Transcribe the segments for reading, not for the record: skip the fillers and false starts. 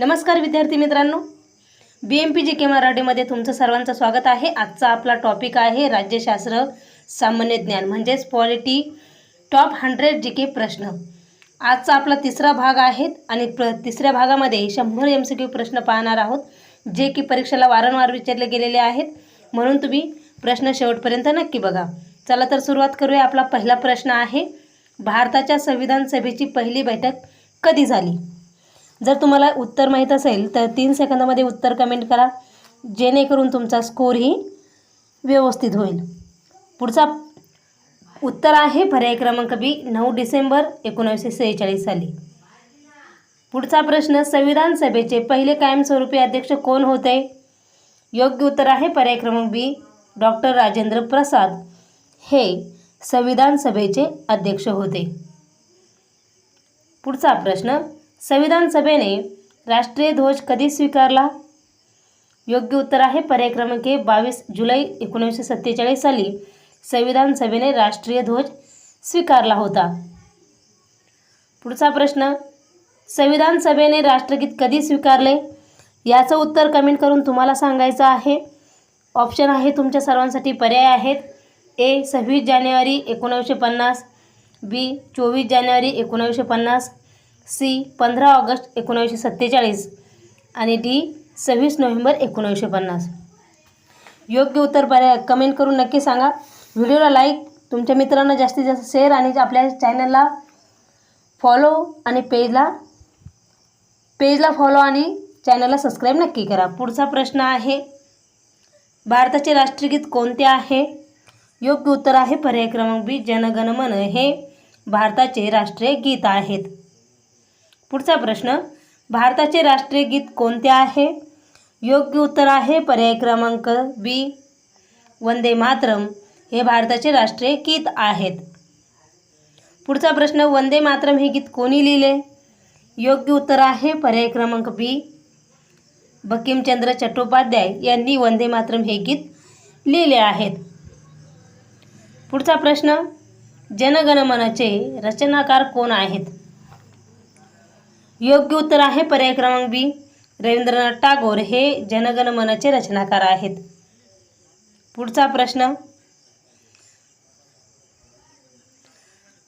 नमस्कार विद्यार्थी मित्रांनो, BMPGK मराठीमध्ये तुमचं सर्वांचं स्वागत आहे। आजचा आपला टॉपिक आहे राज्यशास्त्र सामान्य ज्ञान म्हणजेच पॉलिटी टॉप 100 जीके प्रश्न। आजचा आपला तिसरा भाग आहे आणि तिसऱ्या भागामध्ये 100 MCQ प्रश्न पाहणार आहोत, जे की परीक्षेला वारंवार विचारले गेलेले आहेत, म्हणून तुम्ही प्रश्न शेवटपर्यंत नक्की बघा। चला तर सुरुवात करूया। आपला पहिला प्रश्न आहे, भारताच्या संविधान सभेची पहिली बैठक कधी झाली? जर तुम्हाला उत्तर माहीत असेल तर 3 सेकंदामध्ये उत्तर कमेंट करा, जेणेकरून तुमचा स्कोर ही व्यवस्थित होईल। पुढचा उत्तर आहे पर्याय क्रमांक बी, 9 डिसेंबर 1946 साली। पुढचा प्रश्न, संविधान सभेचे पहिले कायमस्वरूपी अध्यक्ष कोण होते? योग्य उत्तर आहे पर्याय क्रमांक बी, डॉक्टर राजेंद्र प्रसाद हे संविधान सभेचे अध्यक्ष होते। पुढचा प्रश्न, संविधान सभेने राष्ट्रीय ध्वज कधी स्वीकारला? योग्य उत्तर आहे पर्याय क्रमांक 22 जुलै 1947 साली संविधान सभेने राष्ट्रीय ध्वज स्वीकारला होता। पुढचा प्रश्न, संविधान सभेने राष्ट्रगीत कधी स्वीकारले? याचं उत्तर कमेंट करून तुम्हाला सांगायचं आहे। ऑप्शन आहे तुमच्या सर्वांसाठी, पर्याय आहेत ए 26 जानेवारी 1950, बी 24 जानेवारी 1950, सी 15 ऑगस्ट 1947 आणि डी 26 नोव्हेंबर 1950। योग्य उत्तर पर्याय कमेंट करून नक्की सांगा। व्हिडिओला लाईक, तुमच्या मित्रांना जास्तीत जास्त शेअर आणि आपल्या चॅनलला फॉलो आणि पेजला फॉलो आणि चॅनलला सबस्क्राईब नक्की करा। पुढचा प्रश्न आहे, भारताचे राष्ट्रगीत कोणते आहे? योग्य उत्तर आहे पर्याय क्रमांक बी, जनगण मन हे भारताचे राष्ट्रीय गीत आहेत। पुढचा प्रश्न, भारताचे राष्ट्रीय गीत कोणते आहे? योग्य उत्तर आहे पर्याय क्रमांक बी, वंदे मातरम हे भारताचे राष्ट्रीय गीत आहेत। पुढचा प्रश्न, वंदे मातरम हे गीत कोणी लिहिले? योग्य उत्तर आहे पर्याय क्रमांक बी, बंकिमचंद्र चट्टोपाध्याय यांनी वंदे मातरम हे गीत लिहिले आहेत। पुढचा प्रश्न, जनगण मनचे रचनाकार कोण आहेत? योग्य उत्तर आहे पर्याय क्रमांक बी, रवींद्रनाथ टागोर हे जनगण मनचे रचनाकार आहेत। पुढचा प्रश्न,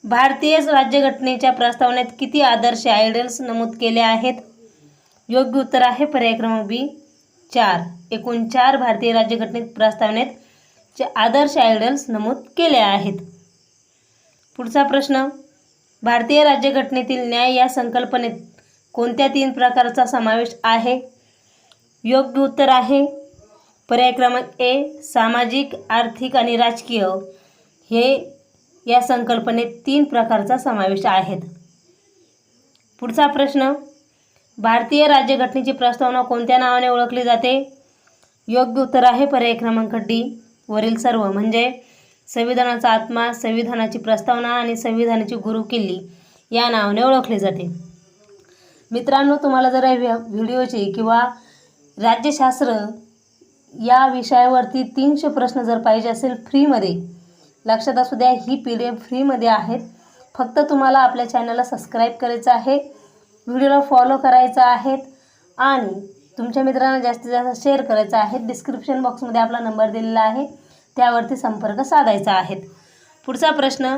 भारतीय राज्यघटनेच्या प्रस्तावनेत किती आदर्श आयडियल्स नमूद केले आहेत? योग्य उत्तर आहे पर्याय क्रमांक बी, 4। एकूण 4 भारतीय राज्यघटनेत प्रस्तावनेत आदर्श आयडियल्स नमूद केले आहेत। पुढचा प्रश्न, भारतीय राज्यघटनेतील न्याय या संकल्पनेत कोणत्या 3 प्रकारचा समावेश आहे? योग्य उत्तर आहे पर्याय क्रमांक ए, सामाजिक, आर्थिक आणि राजकीय हे या संकल्पनेत 3 प्रकारचा समावेश आहेत। पुढचा प्रश्न, भारतीय राज्यघटनेची प्रस्तावना कोणत्या नावाने ओळखली जाते? योग्य उत्तर आहे पर्याय क्रमांक डी, वरील सर्व, म्हणजे संविधानाचा आत्मा, संविधानाची प्रस्तावना आणि संविधानाची गुरुकिल्ली या नावाने ओळखली जाते। मित्रांनो, तुम्हाला जर व्हिडिओची किंवा राज्यशास्त्र या विषयावरती 300 प्रश्न जर पाहिजे असेल फ्रीमध्ये, लक्षात असू द्या ही PDF फ्रीमध्ये आहेत। फक्त तुम्हाला आपल्या चॅनलला सबस्क्राईब करायचं आहे, व्हिडिओला फॉलो करायचं आहे आणि तुमच्या मित्रांना जास्तीत जास्त शेअर करायचं आहे। डिस्क्रिप्शन बॉक्समध्ये आपला नंबर दिलेला आहे, त्यावरती संपर्क साधायचा आहे। पुढचा प्रश्न,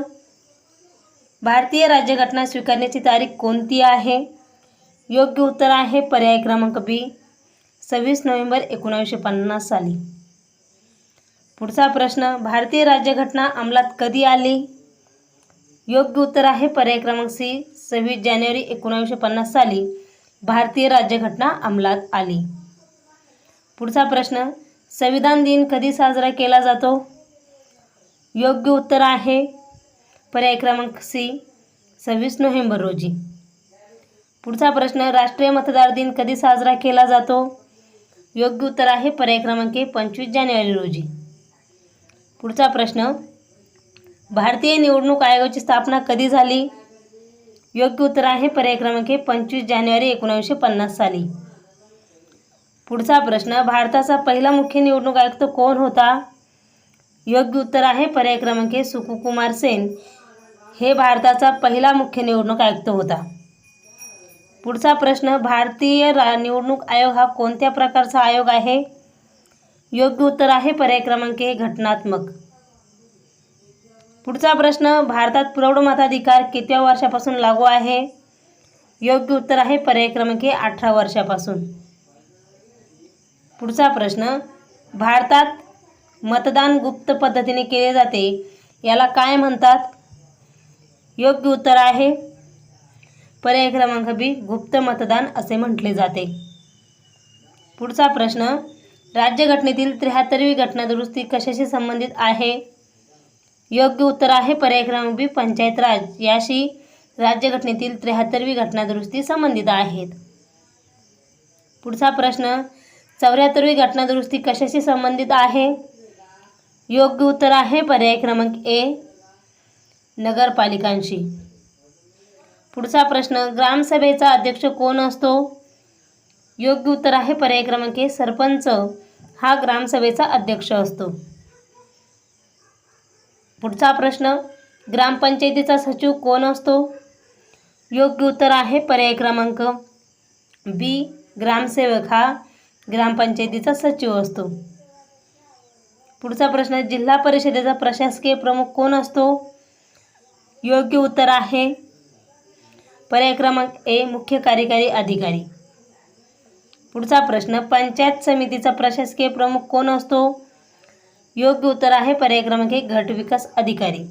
भारतीय राज्यघटना स्वीकारण्याची तारीख कोणती आहे? योग्य उत्तर आहे पर्याय क्रमांक बी, 26 नोव्हेंबर 1950 साली। पुढचा प्रश्न, भारतीय राज्यघटना अंमलात कधी आली? योग्य उत्तर आहे पर्याय क्रमांक सी, 26 जानेवारी 1950 साली भारतीय राज्यघटना अंमलात आली। पुढचा प्रश्न, संविधान दिन कधी साजरा केला जातो? योग्य उत्तर आहे पर्याय क्रमांक सी, 26 नोव्हेंबर रोजी। पुढचा प्रश्न, राष्ट्रीय मतदार दिन कधी साजरा केला जातो? योग्य उत्तर आहे पर्याय क्रमांक 25 जानेवारी रोजी। पुढचा प्रश्न, भारतीय निवडणूक आयोगाची स्थापना कधी झाली? योग्य उत्तर आहे पर्याय क्रमांक 25 जानेवारी 1950 साली। पुढचा प्रश्न, भारताचा पहिला मुख्य निवडणूक आयुक्त कोण होता? योग्य उत्तर आहे पर्याय क्रमांक सुकुमार सेन हे भारताचा पहिला मुख्य निवडणूक आयुक्त होता। पुढचा प्रश्न, भारतीय निवडणूक आयोग हा कोणत्या प्रकारचा आयोग आहे? योग्य उत्तर आहे पर्याय क्रमांक ए, घटनात्मक. पुढचा प्रश्न, भारतात प्रौढ मताधिकार कितव्या वर्षापासून लागू आहे? योग्य उत्तर आहे पर्याय क्रमांक ए, 18 वर्षापासून. पुढचा प्रश्न, भारतात मतदान गुप्त पद्धतीने केले जाते, याला काय म्हणतात? योग्य उत्तर आहे पर्याय क्रमांक बी, गुप्त मतदान असे म्हटले जाते. पुढचा प्रश्न, राज्यघटनेतील 73वी घटनादुरुस्ती कशाशी संबंधित आहे? योग्य उत्तर आहे पर्याय क्रमांक बी, पंचायत राज याशी राज्यघटनेतील 73वी घटनादुरुस्ती संबंधित आहेत. पुढचा प्रश्न, 74वी घटनादुरुस्ती कशाशी संबंधित आहे? योग्य उत्तर आहे पर्याय क्रमांक ए, नगरपालिकांशी. पुढचा प्रश्न, ग्रामसभेचा अध्यक्ष कोण असतो? योग्य उत्तर आहे पर्याय क्रमांक ए, सरपंच हा ग्रामसभेचा अध्यक्ष असतो. पुढचा प्रश्न, ग्रामपंचायतीचा सचिव कोण असतो? योग्य उत्तर आहे पर्याय क्रमांक बी, ग्रामसेवक हा ग्रामपंचायतीचा सचिव असतो. पुढचा प्रश्न, जिल्हा परिषदेचा प्रशासकीय प्रमुख कोण असतो? योग्य उत्तर आहे पर्याय क्रमांक ए, मुख्य कार्यकारी अधिकारी. पुढचा प्रश्न, पंचायत समितीचा प्रशासकीय प्रमुख कोण असतो? योग्य उत्तर आहे पर्याय क्रमांक ए, गट विकास अधिकारी.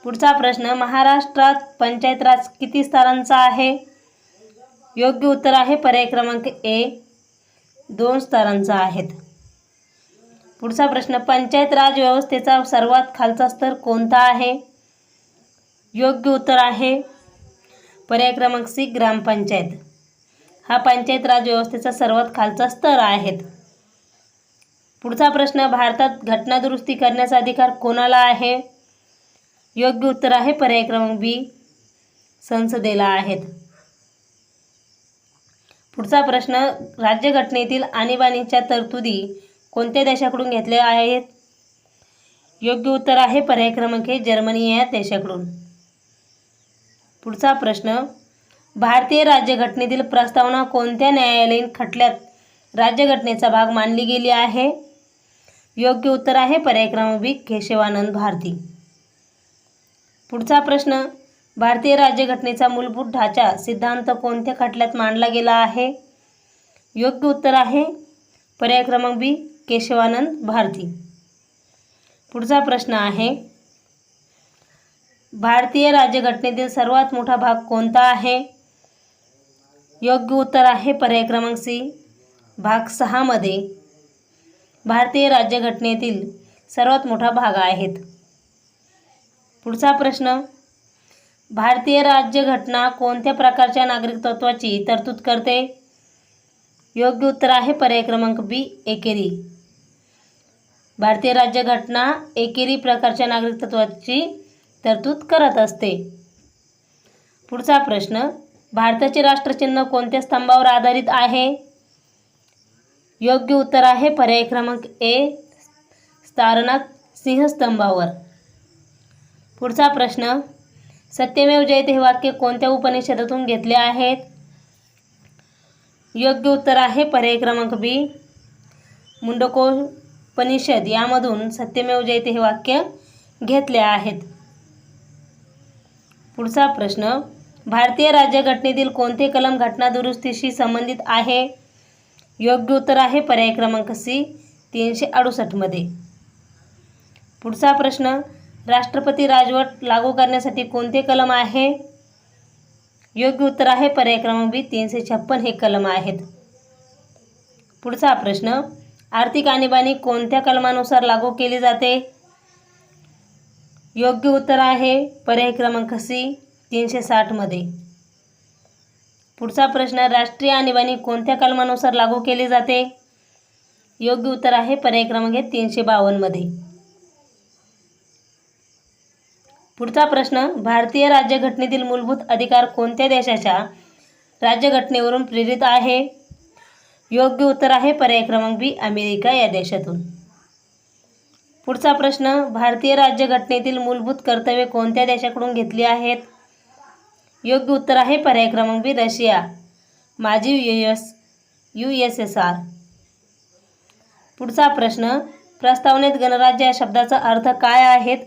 पुढचा प्रश्न, महाराष्ट्रात पंचायत राज किती स्तरांचा आहे? योग्य उत्तर आहे पर्याय क्रमांक ए, 2 स्तरांचा आहेत. पुढचा प्रश्न, पंचायत राज व्यवस्थेचा सर्वात खालचा स्तर कोणता आहे? योग्य उत्तर आहे पर्याय क्रमांक सी, ग्रामपंचायत हा पंचायत राज व्यवस्थेचा सर्वात खालचा स्तर आहेत. पुढचा प्रश्न, भारतात घटनादुरुस्ती करण्याचा अधिकार कोणाला आहे? योग्य उत्तर आहे पर्याय क्रमांक बी, संसदेला आहेत. पुढचा प्रश्न, राज्यघटनेतील आणीबाणीच्या तरतुदी कोणत्या देशाकडून घेतल्या आहेत? योग्य उत्तर आहे पर्याय क्रमांक ए, जर्मनी या देशाकडून. पुढचा प्रश्न, भारतीय राज्यघटनेतील प्रस्तावना कोणत्या न्यायालयीन खटल्यात राज्यघटनेचा भाग मानली गेली आहे? योग्य उत्तर आहे पर्याय क्रमांक बी, केशवानंद भारती. पुढचा प्रश्न, भारतीय राज्यघटनेचा मूलभूत ढाचा सिद्धांत कोणत्या खटल्यात मांडला गेला आहे? योग्य उत्तर आहे पर्याय क्रमांक बी, केशवानंद भारती. पुढचा प्रश्न आहे, भारतीय राज्यघटनेतील सर्वात मोठा भाग कोणता आहे? योग्य उत्तर आहे पर्याय क्रमांक सी, भाग 6 मध्ये भारतीय राज्यघटनेतील सर्वात मोठा भाग आहेत. पुढचा प्रश्न, भारतीय राज्यघटना कोणत्या प्रकारच्या नागरिकत्वाची तरतूद करते? योग्य उत्तर आहे पर्याय क्रमांक बी, एकेरी. भारतीय राज्यघटना एकेरी प्रकारच्या नागरिकत्वाची तरतूद करत असते. पुढचा प्रश्न, भारताचे राष्ट्रचिन्ह कोणत्या स्तंभावर आधारित आहे? योग्य उत्तर आहे पर्याय क्रमांक ए, सारनाथ सिंहस्तंभावर. पुढचा प्रश्न, सत्यमेव जयते हे वाक्य कोणत्या उपनिषदातून घेतले आहेत? योग्य उत्तर आहे पर्याय क्रमांक बी, मुंडकोपनिषद यामधून सत्यमेव जयते हे वाक्य घेतले आहेत. पुढचा प्रश्न, भारतीय राज्यघटनेतील कोणते कलम घटनादुरुस्तीशी संबंधित आहे? योग्य उत्तर आहे पर्याय क्रमांक सी, 368 मध्ये. पुढचा प्रश्न, राष्ट्रपती राजवट लागू करण्यासाठी कोणते कलम आहे? योग्य उत्तर आहे पर्याय क्रमांक बी, 356 हे कलम आहेत. पुढचा प्रश्न, आर्थिक आणीबाणी कोणत्या कलमानुसार लागू केली जाते? योग्य उत्तर आहे पर्याय क्रमांक सी, 360 मध्ये. पुढचा प्रश्न, राष्ट्रीय आणीबाणी कोणत्या कलमानुसार लागू केली जाते? योग्य उत्तर आहे पर्याय क्रमांक 352 मध्ये. पुढचा प्रश्न, भारतीय राज्यघटनेतील मूलभूत अधिकार कोणत्या देशाच्या राज्यघटनेवरून प्रेरित आहे? योग्य उत्तर आहे पर्याय क्रमांक बी, अमेरिका या देशातून. पुढचा प्रश्न, भारतीय राज्यघटनेतील मूलभूत कर्तव्ये कोणत्या देशाकडून घेतली आहेत? योग्य उत्तर आहे पर्याय क्रमांक बी रशिया, माजी USSR. पुढचा प्रश्न, प्रस्तावनेत गणराज्य या शब्दाचा अर्थ काय आहेत?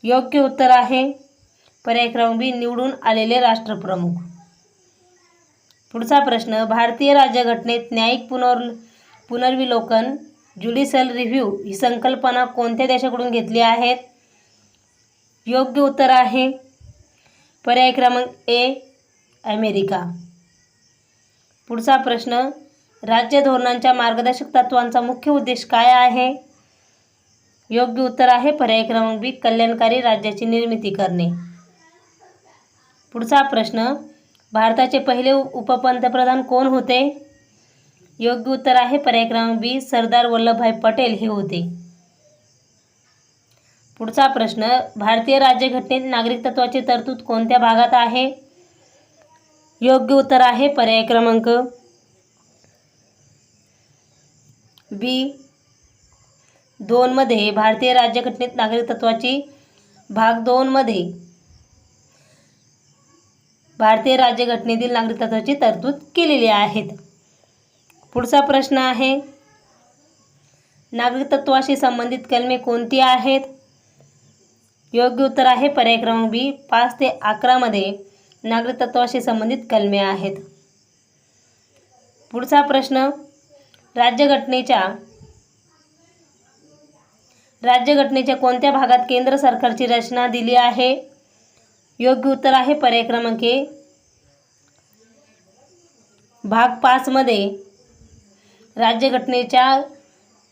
योग्य उत्तर आहे पर्याय क्रमांक बी निवडून आलेले राष्ट्रप्रमुख. पुढचा प्रश्न, भारतीय राज्यघटनेत न्यायिक पुनर्विलोकन ज्युडिशियल रिव्ह्यू ही संकल्पना कोणत्या देशाकडून घेतली आहे? योग्य उत्तर आहे पर्याय क्रमांक ए अमेरिका. पुढचा प्रश्न, राज्य धोरणांच्या मार्गदर्शक तत्त्वांचा मुख्य उद्देश काय आहे? योग्य उत्तर आहे पर्याय क्रमांक बी कल्याणकारी राज्याची निर्मिती करणे. पुढचा प्रश्न, भारताचे पहिले उपपंतप्रधान कोण होते? योग्य उत्तर आहे पर्याय क्रमांक बी सरदार वल्लभभाई पटेल हे होते. पुढचा प्रश्न, भारतीय राज्यघटनेत नागरिकत्वाची तरतूद कोणत्या भागात आहे? योग्य उत्तर आहे पर्याय क्रमांक बी 2 मध्ये. भारतीय राज्यघटनेत नागरिकत्वाची भाग 2 मध्ये भारतीय राज्यघटनेतील नागरिकत्वाची तरतूद केलेली आहेत. पुढचा प्रश्न आहे, नागरिकत्वाशी संबंधित कलमे कोणती आहेत? योग्य उत्तर आहे पर्याय क्रमांक बी 5 ते 11 मध्ये नागरिकत्वाशी संबंधित कलमे आहेत. पुढचा प्रश्न, राज्यघटनेच्या कोणत्या भागात केंद्र सरकारची रचना दिली आहे? योग्य उत्तर आहे पर्याय क्रमांक ए भाग 5 मध्ये राज्यघटनेच्या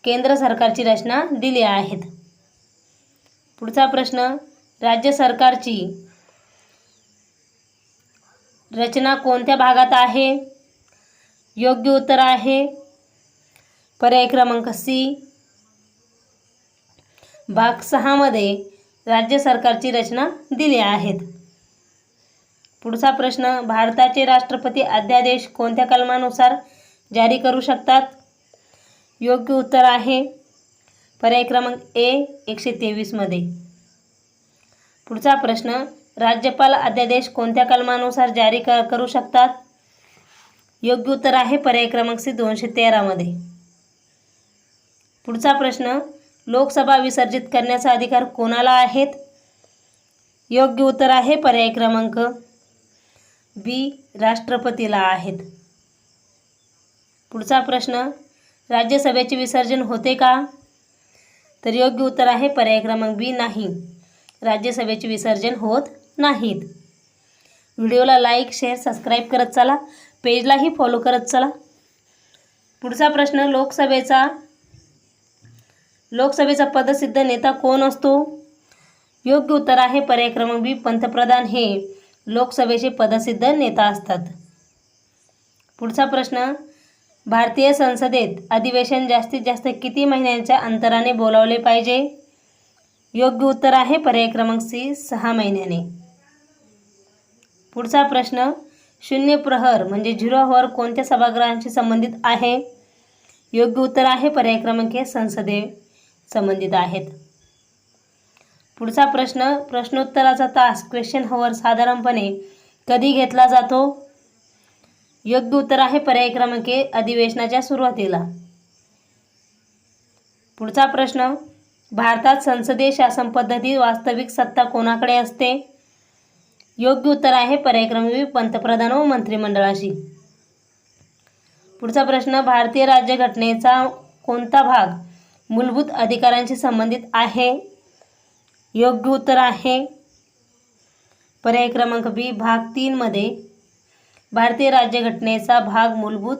केंद्र सरकारची रचना दिली आहेत. पुढचा प्रश्न, राज्य सरकारची रचना कोणत्या भागात आहे? योग्य उत्तर आहे पर्याय क्रमांक सी भाग 6 मध्ये राज्य सरकारची रचना दिली आहेत. पुढचा प्रश्न, भारताचे राष्ट्रपती अध्यादेश कोणत्या कलमानुसार जारी करू शकतात? योग्य उत्तर आहे पर्याय क्रमांक ए 123 मध्ये. पुढचा प्रश्न, राज्यपाल अध्यादेश कोणत्या कलमानुसार जारी करू शकतात? योग्य उत्तर आहे पर्याय क्रमांक सी 213 मध्ये. पुढचा प्रश्न, लोकसभा विसर्जित करण्याचा अधिकार कोणाला आहेत? योग्य उत्तर आहे पर्याय क्रमांक बी राष्ट्रपतीला आहेत. पुढचा प्रश्न, राज्यसभेचे विसर्जन होते का? तर योग्य उत्तर आहे पर्याय क्रमांक बी नाही, राज्यसभेचे विसर्जन होत नाहीत. व्हिडिओला लाईक, शेअर, सबस्क्राईब करत चला, पेजलाही फॉलो करत चला. पुढचा प्रश्न, लोकसभेचा पदसिद्ध नेता कोण असतो? योग्य उत्तर आहे पर्याय क्रमांक बी पंतप्रधान हे लोकसभेचे पदसिद्ध नेता असतात. पुढचा प्रश्न, भारतीय संसदेत अधिवेशन जास्तीत जास्त किती महिन्यांच्या अंतराने बोलावले पाहिजे? योग्य उत्तर आहे पर्याय क्रमांक सी 6 महिन्याने. पुढचा प्रश्न, शून्य प्रहर म्हणजे 0 आवर कोणत्या सभागृहांशी संबंधित आहे? योग्य उत्तर आहे पर्याय क्रमांक ए संसदे संबंधित आहेत. पुढचा प्रश्न, प्रश्नोत्तराचा तास क्वेश्चन हॉवर साधारणपणे कधी घेतला जातो? योग्य उत्तर आहे पर्याय क्रमांक ए अधिवेशनाच्या सुरुवातीला. पुढचा प्रश्न, भारतात संसदीय शासन पद्धती वास्तविक सत्ता कोणाकडे असते? योग्य उत्तर आहे पर्याय क्रमांक बी पंतप्रधान व मंत्रिमंडळाशी. पुढचा प्रश्न, भारतीय राज्यघटनेचा कोणता भाग मूलभूत अधिकारांशी संबंधित आहे? योग्य उत्तर आहे पर्याय क्रमांक बी भाग 3 मध्ये भारतीय राज्यघटनेचा भाग मूलभूत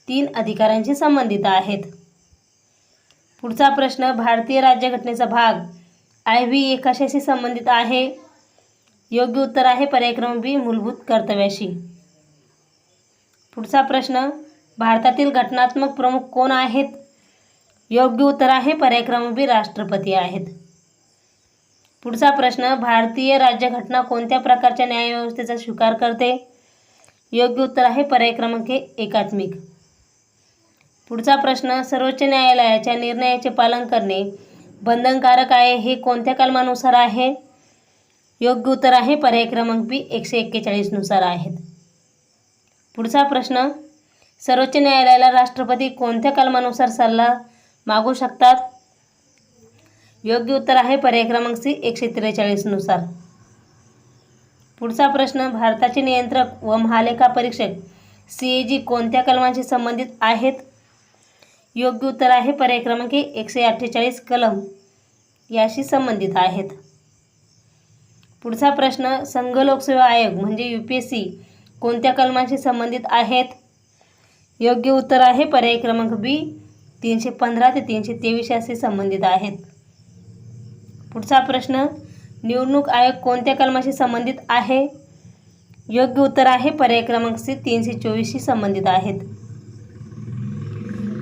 3 अधिकारांशी संबंधित आहेत. पुढचा प्रश्न, भारतीय राज्यघटनेचा भाग IV कशाशी संबंधित आहे? योग्य उत्तर आहे पर्याय क्रमांक बी मूलभूत कर्तव्याशी. पुढचा प्रश्न, भारतातील घटनात्मक प्रमुख कोण आहेत? योग्य उत्तर आहे पर्याय क्रमांक बी राष्ट्रपती आहेत. पुढचा प्रश्न, भारतीय राज्यघटना कोणत्या प्रकारच्या न्यायव्यवस्थेचा स्वीकार करते? योग्य उत्तर आहे पर्याय क्रमांक एकात्मिक. पुढचा प्रश्न, सर्वोच्च न्यायालयाच्या निर्णयाचे पालन करणे बंधनकारक आहे हे कोणत्या कलमानुसार आहे? योग्य उत्तर आहे पर्याय क्रमांक बी 141 नुसार आहेत. पुढचा प्रश्न, सर्वोच्च न्यायालयाला राष्ट्रपती कोणत्या कलमानुसार सल्ला मागू शकतात? योग्य उत्तर आहे पर्याय क्रमांक सी 143 नुसार. पुढचा प्रश्न, भारताचे नियंत्रक व महालेखा परीक्षक CAG कोणत्या कलमांशी संबंधित आहेत? योग्य उत्तर आहे पर्याय क्रमांक 148 कलम याशी संबंधित आहेत. पुढचा प्रश्न, संघ लोकसेवा आयोग म्हणजे UPSC कोणत्या कलमांशी संबंधित आहेत? योग्य उत्तर आहे पर्याय क्रमांक बी 315 ते 323 याशी संबंधित आहेत. पुढचा प्रश्न, निवडणूक आयोग कोणत्या कलमाशी संबंधित आहे? योग्य उत्तर आहे पर्याय क्रमांक सी 324 शी संबंधित आहेत.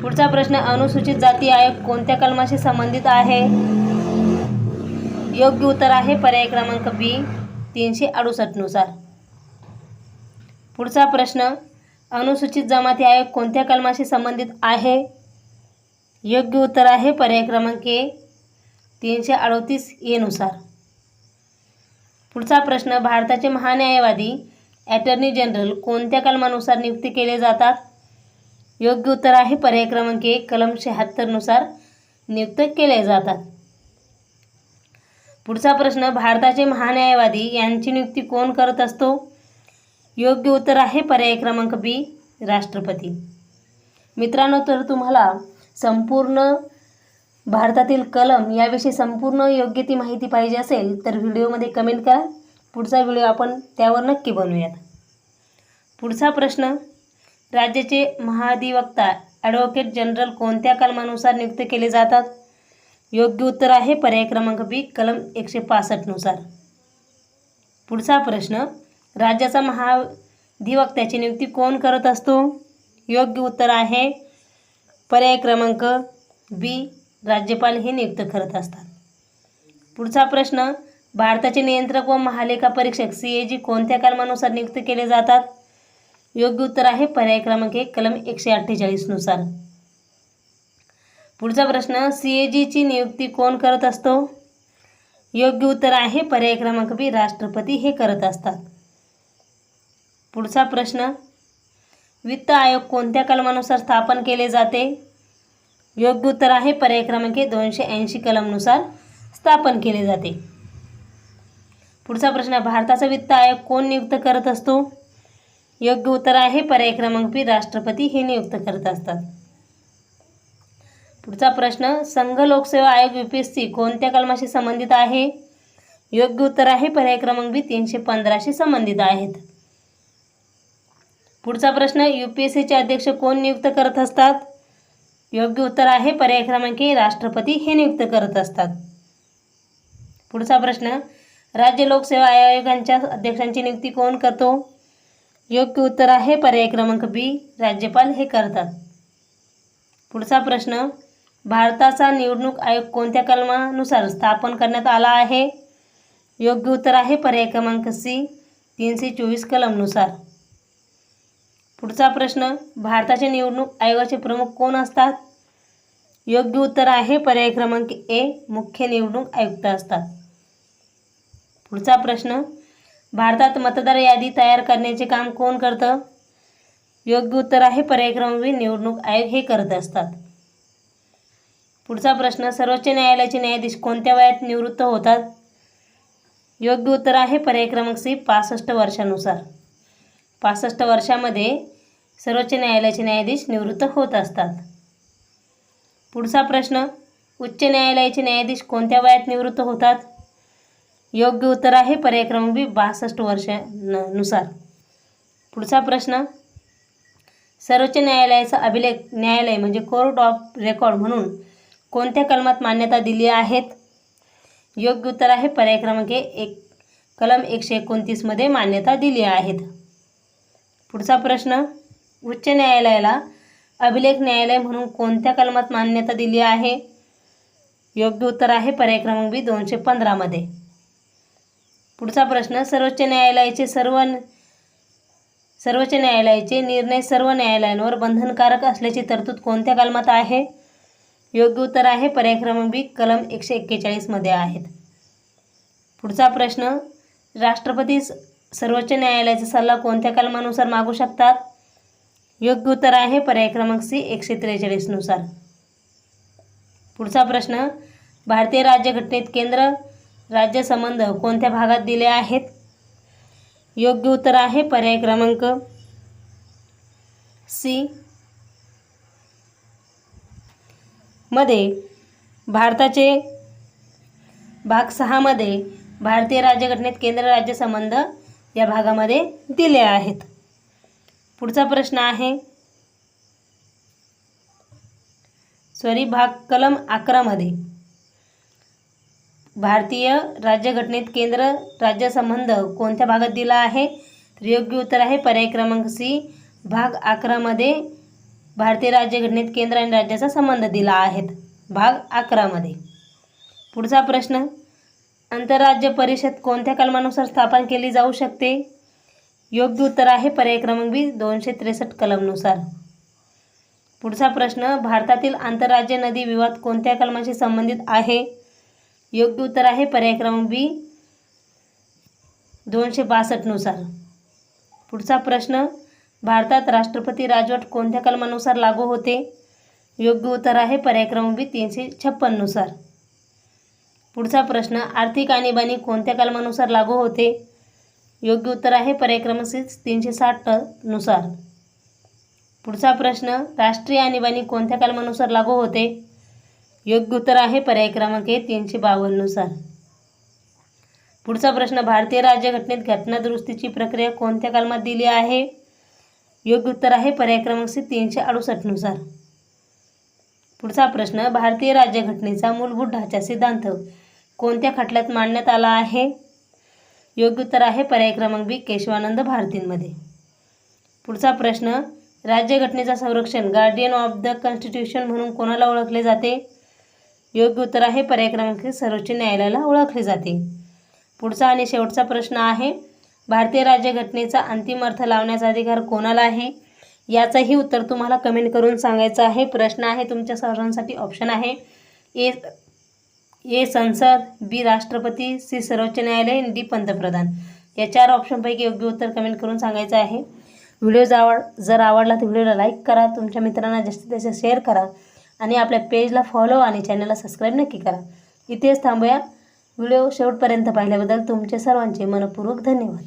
पुढचा प्रश्न, अनुसूचित जाती आयोग कोणत्या कलमाशी संबंधित आहे? योग्य उत्तर आहे पर्याय क्रमांक बी 368 नुसार. पुढचा प्रश्न, अनुसूचित जमाती आयोग कोणत्या कलमाशी संबंधित आहे? योग्य उत्तर आहे पर्याय क्रमांक ए 338 ए नुसार. पुढचा प्रश्न, भारताचे महान्यायवादी अटॉर्नी जनरल कोणत्या कलमानुसार नियुक्त केले जातात? योग्य उत्तर आहे पर्याय क्रमांक ए कलम 76 नुसार नियुक्त केले जातात. पुढचा प्रश्न, भारताचे महान्यायवादी यांची नियुक्ती कोण करत असतो? योग्य उत्तर आहे पर्याय क्रमांक बी राष्ट्रपती. मित्रांनो, तर तुम्हाला संपूर्ण भारतातील कलम याविषयी संपूर्ण योग्य ती माहिती पाहिजे असेल तर व्हिडिओमध्ये कमेंट करा. पुढचा व्हिडिओ आपण त्यावर नक्की बनवूयात. पुढचा प्रश्न, राज्याचे महाधिवक्ता ॲडव्होकेट जनरल कोणत्या कलमानुसार नियुक्त केले जातात? योग्य उत्तर आहे पर्याय क्रमांक बी कलम 165 नुसार. पुढचा प्रश्न, राज्याचा महाधिवक्त्याची नियुक्ती कोण करत असतो? योग्य उत्तर आहे पर्याय क्रमांक बी राज्यपाल हे नियुक्त करत असतात. पुढचा प्रश्न, भारताचे नियंत्रक व महालेखा परीक्षक CAG कोणत्या कलमानुसार नियुक्त केले जातात? योग्य उत्तर आहे पर्याय क्रमांक 1 कलम 148 नुसार. पुढचा प्रश्न, CAG ची नियुक्ती कोण करत असतो? योग्य उत्तर आहे पर्याय क्रमांक बी राष्ट्रपती हे करत असतात. पुढचा प्रश्न, वित्त आयोग कोणत्या कलमानुसार स्थापन केले जाते? योग्य उत्तर आहे पर्याय क्रमांक 280 कलमनुसार स्थापन केले जाते. पुढचा प्रश्न, भारताचा वित्त आयोग कोण नियुक्त करत असतो? योग्य उत्तर आहे पर्याय क्रमांक बी राष्ट्रपती हे नियुक्त करत असतात. पुढचा प्रश्न, संघ लोकसेवा आयोग UPSC कोणत्या कलमाशी संबंधित आहे? योग्य उत्तर आहे पर्याय क्रमांक बी 315 शी संबंधित आहेत. पुढचा प्रश्न, UPSCचे अध्यक्ष कोण नियुक्त करत असतात? योग्य उत्तर आहे पर्याय क्रमांक ए राष्ट्रपती हे नियुक्त करत असतात. पुढचा प्रश्न, राज्य लोकसेवा आयोगांच्या अध्यक्षांची नियुक्ती कोण करतो? योग्य उत्तर आहे पर्याय क्रमांक बी राज्यपाल हे करतात. पुढचा प्रश्न, भारताचा निवडणूक आयोग कोणत्या कलमानुसार स्थापन करण्यात आला आहे? योग्य उत्तर आहे पर्याय क्रमांक सी 324 कलमनुसार. पुढचा प्रश्न, भारताचे निवडणूक आयोगाचे प्रमुख कोण असतात? योग्य उत्तर आहे पर्याय क्रमांक ए मुख्य निवडणूक आयुक्त असतात. पुढचा प्रश्न, भारतात मतदार यादी तयार करण्याचे काम कोण करतं? योग्य उत्तर आहे पर्याय क्रमांक बी निवडणूक आयोग हे करत असतात. पुढचा प्रश्न, सर्वोच्च न्यायालयाचे न्यायाधीश कोणत्या वयात निवृत्त होतात? योग्य उत्तर आहे पर्याय क्रमांक सी 65 वर्षानुसार. 65 वर्षामध्ये सर्वोच्च न्यायालयाचे न्यायाधीश निवृत्त होत असतात. पुढचा प्रश्न, उच्च न्यायालयाचे न्यायाधीश कोणत्या वयात निवृत्त होतात? योग्य उत्तर आहे पर्याय क्रमांक बी 62 वर्षानुसार. पुढचा प्रश्न, सर्वोच्च न्यायालयाचा अभिलेख न्यायालय म्हणजे कोर्ट ऑफ रेकॉर्ड म्हणून कोणत्या कलमात मान्यता दिली आहेत? योग्य उत्तर आहे पर्याय क्रमांक 1 कलम 129 मध्ये मान्यता दिली आहेत. पुढचा प्रश्न, उच्च न्यायालयाला अभिलेख न्यायालय म्हणून कोणत्या कलमात मान्यता दिली आहे? योग्य उत्तर आहे पर्याय क्रमांक बी 215 मध्ये. पुढचा प्रश्न, सर्वोच्च न्यायालयाचे निर्णय सर्व न्यायालयांवर बंधनकारक असल्याची तरतूद कोणत्या कलमात आहे? योग्य उत्तर आहे पर्याय क्रमांक बी कलम 141 मध्ये आहेत. पुढचा प्रश्न, राष्ट्रपती सर्वोच्च न्यायालयाचा सल्ला कोणत्या कलमानुसार मागू शकतात? योग्य उत्तर आहे पर्याय क्रमांक सी 143 नुसार. पुढचा प्रश्न, भारतीय राज्यघटनेत केंद्र राज्य संबंध कोणत्या भागात दिले आहेत? योग्य उत्तर आहे पर्याय क्रमांक सी मध्ये. भारताचे भाग 6 मध्ये भारतीय राज्यघटनेत केंद्र राज्य संबंध या भागामध्ये दिले आहेत. पुढचा प्रश्न आहे भाग कलम 11 मध्ये भारतीय राज्यघटनेत केंद्र राज्य संबंध कोणत्या भागात दिला आहे? तर योग्य उत्तर आहे पर्याय क्रमांक सी भाग 11 मध्ये भारतीय राज्यघटनेत केंद्र आणि राज्याचा संबंध दिला आहे भाग 11 मध्ये. पुढचा प्रश्न, आंतरराज्य परिषद कोणत्या कलमानुसार स्थापन केली जाऊ शकते? योग्य उत्तर आहे पर्याय क्रमांक बी 263 कलमनुसार. पुढचा प्रश्न, भारतातील आंतरराज्य नदी विवाद कोणत्या कलमाशी संबंधित आहे? योग्य उत्तर आहे पर्याय क्रमांक बी 262 नुसार. पुढचा प्रश्न, भारतात राष्ट्रपती राजवट कोणत्या कलमानुसार लागू होते? योग्य उत्तर आहे पर्याय क्रमांक बी 356 नुसार. पुढचा प्रश्न, आर्थिक आणीबाणी कोणत्या कलमानुसार लागू होते? योग्य उत्तर आहे पर्याय क्रमांक सी 360 नुसार. पुढचा प्रश्न, राष्ट्रीय आणीबाणी कोणत्या कलमानुसार लागू होते? योग्य उत्तर आहे पर्याय क्रमांक 352 नुसार. पुढचा प्रश्न, भारतीय राज्यघटनेत घटना दुरुस्तीची प्रक्रिया कोणत्या कलमात दिली आहे? योग्य उत्तर आहे पर्याय क्रमांक सी 368 नुसार. पुढचा प्रश्न, भारतीय राज्यघटनेचा मूलभूत ढाचा सिद्धांत कोणत्या खटल्यात मांडण्यात आला आहे? योग्य उत्तर आहे पर्याय क्रमांक बी केशवानंद भारतीमध्ये. पुढचा प्रश्न, राज्यघटनेचा संरक्षण गार्डियन ऑफ द कॉन्स्टिट्यूशन म्हणून कोणाला ओळखले जाते? योग्य उत्तर आहे पर्याय क्रमांक सर्वोच्च न्यायालयाला ओळखले जाते. पुढचा आणि शेवटचा प्रश्न आहे, भारतीय राज्यघटनेचा अंतिम अर्थ लावण्याचा अधिकार कोणाला आहे? याचंही उत्तर तुम्हाला कमेंट करून सांगायचं आहे. प्रश्न आहे तुमच्या सर्वांसाठी, ऑप्शन आहे ए संसद, बी राष्ट्रपती, सी सर्वोच्च न्यायालय, डी पंतप्रधान. या 4 ऑप्शनपैकी योग्य उत्तर कमेंट करून सांगायचं आहे. व्हिडिओ जर आवडला तर व्हिडिओला लाईक करा, तुमच्या मित्रांना जास्तीत जास्त शेअर करा आणि आपल्या पेजला फॉलो आणि चॅनलला सबस्क्राईब नक्की करा. इथेच थांबूया. व्हिडिओ शेवटपर्यंत पाहिल्याबद्दल तुमचे सर्वांचे मनपूर्वक धन्यवाद.